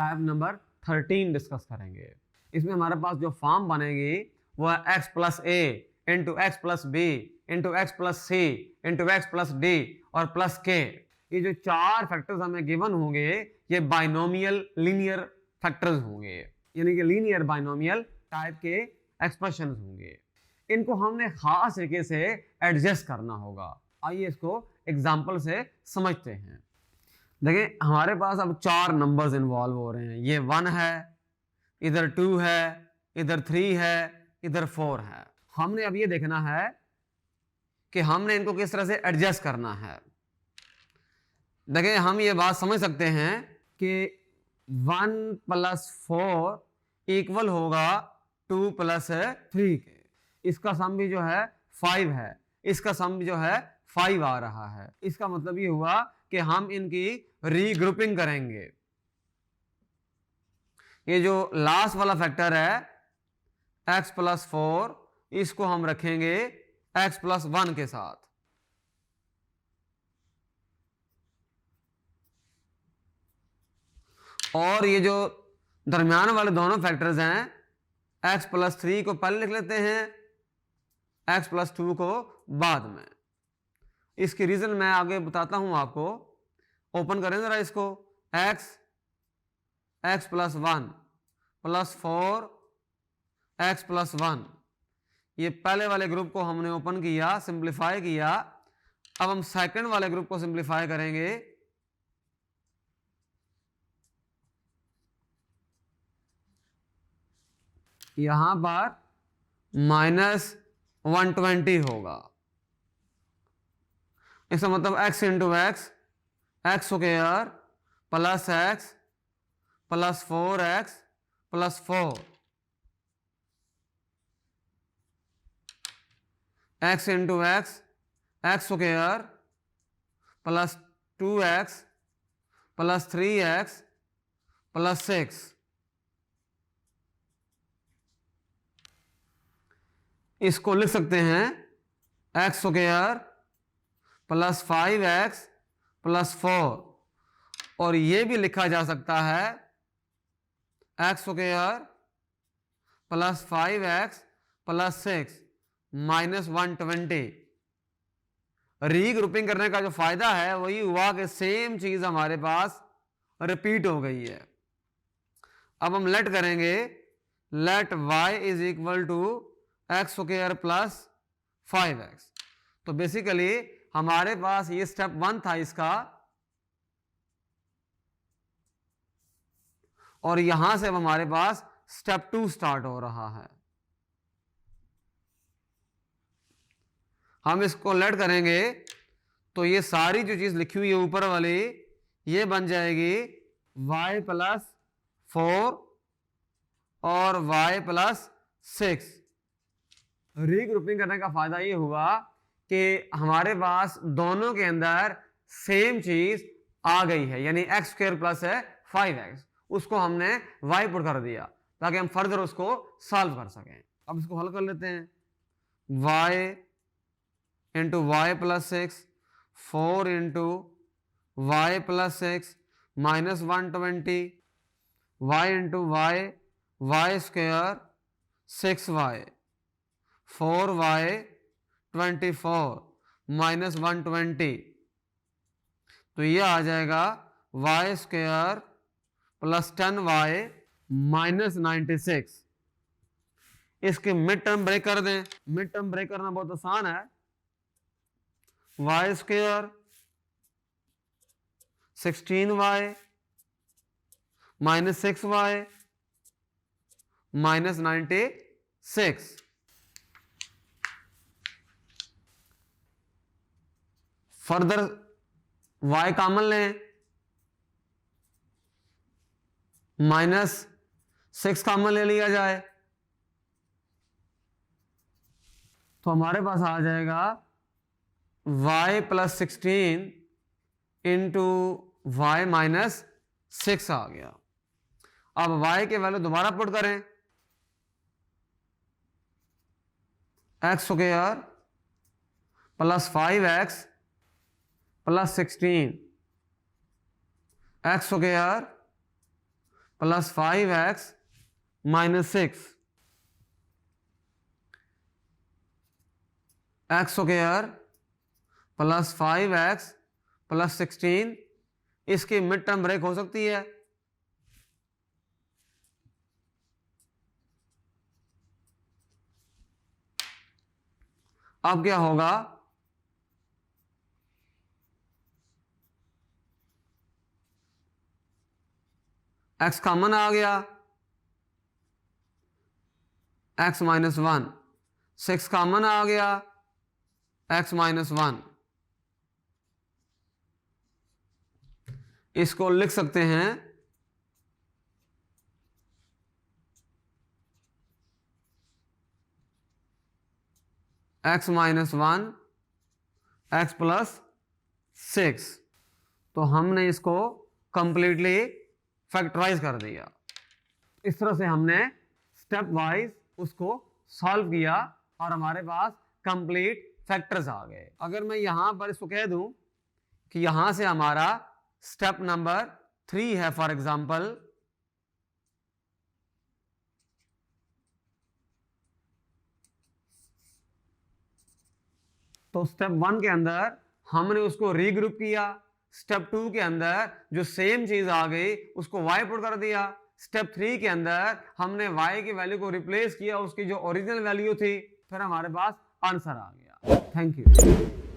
Type number 13 discuss करेंगे। इसमें हमारे पास जो फॉर्म बनेगी वो है x plus a into x plus b into x plus c into x plus d और प्लस के। ये जो चार फैक्टर्स हमें गिवन होंगे ये बाइनोमियल लीनियर फैक्टर्स होंगे, यानी कि लीनियर बाइनोमियल टाइप के एक्सप्रेशंस होंगे। इनको हमने खास तरीके से एडजस्ट करना होगा। आइए इसको एग्जांपल से समझते हैं। देखिए हमारे पास अब चार नंबर्स इन्वॉल्व हो रहे हैं। ये 1 है, इधर 2 है, इधर 3 है, इधर 4 है। हमने अब ये देखना है कि हमने इनको किस तरह से एडजस्ट करना है। देखिए हम ये बात समझ सकते हैं कि 1 + 4 इक्वल होगा 2 + 3 के। इसका सम भी जो है 5 है, इसका सम भी जो है 5 आ रहा है। इसका मतलब ये हुआ कि हम इनकी रीग्रुपिंग करेंगे। ये जो लास्ट वाला फैक्टर है x + 4, इसको हम रखेंगे x + 1 के साथ। और ये जो दरमियान वाले दोनों फैक्टर्स हैं x + 3 को पहले लिख लेते हैं, x + 2 को बाद में। इसकी रीजन मैं आगे बताता हूं आपको। ओपन करें जरा इसको। x + 1 + 4 x + 1, ये पहले वाले ग्रुप को हमने ओपन किया, सिंप्लीफाई किया। अब हम सेकंड वाले ग्रुप को सिंप्लीफाई करेंगे। यहां पर -120 होगा। इसका मतलब x × x, x² + x + 4x + 4, x × x, x² + 2x + 3x + 6। इसको लिख सकते हैं x² + 5x + 4, और ये भी लिखा जा सकता है x² + 5x + 6 -120। रीग्रुपिंग करने का जो फायदा है वही हुआ कि सेम चीज हमारे पास रिपीट हो गई है। अब हम लेट करेंगे, लेट y = x² + 5x। तो बेसिकली हमारे पास ये स्टेप 1 था इसका, और यहां से अब हमारे पास स्टेप 2 स्टार्ट हो रहा है। हम इसको लेट करेंगे तो ये सारी जो चीज लिखी हुई है ऊपर वाली, ये बन जाएगी y + 4 और y + 6। रीग्रुपिंग करने का फायदा ये हुआ कि हमारे पास दोनों के अंदर सेम चीज आ गई है, यानी x² + 5x, उसको हमने y पुट कर दिया ताकि हम फर्दर उसको सॉल्व कर सकें। अब इसको हल कर लेते हैं। y × y + 6, 4 × y + 6 -120, y × y, y² 6y, 4y 24 -120, तो ये आ जाएगा y² + 10y -96। इसके मिड टर्म ब्रेक कर दें। मिड टर्म ब्रेक करना बहुत आसान है। y² 16y -6y -96। Further y common लें, -6 कॉमन ले लिया जाए, तो हमारे पास आ जाएगा y + 16 × y -6 आ गया। अब y के वैल्यू दोबारा पुट करें, x² + 5x + 16, x² plus 5x minus 6 x square plus 5x plus 16, इसकी मिड टर्म ब्रेक हो सकती है। अब क्या होगा, x कॉमन आ गया, x माइनस 1, 6 कॉमन आ गया, x माइनस 1। इसको लिख सकते हैं x माइनस 1 x प्लस 6। तो हमने इसको कंप्लीटली फैक्टराइज कर दिया। इस तरह से हमने स्टेप वाइज उसको सॉल्व किया और हमारे पास कंप्लीट फैक्टर्स आ गए। अगर मैं यहां पर इसको कह दूं कि यहां से हमारा स्टेप नंबर 3 है फॉर एग्जांपल, तो स्टेप 1 के अंदर हमने उसको रीग्रुप किया, स्टेप 2 के अंदर जो सेम चीज आ गई उसको y पुट कर दिया, स्टेप 3 के अंदर हमने y की वैल्यू को रिप्लेस किया उसकी जो ओरिजिनल वैल्यू थी, फिर हमारे पास आंसर आ गया। Thank you.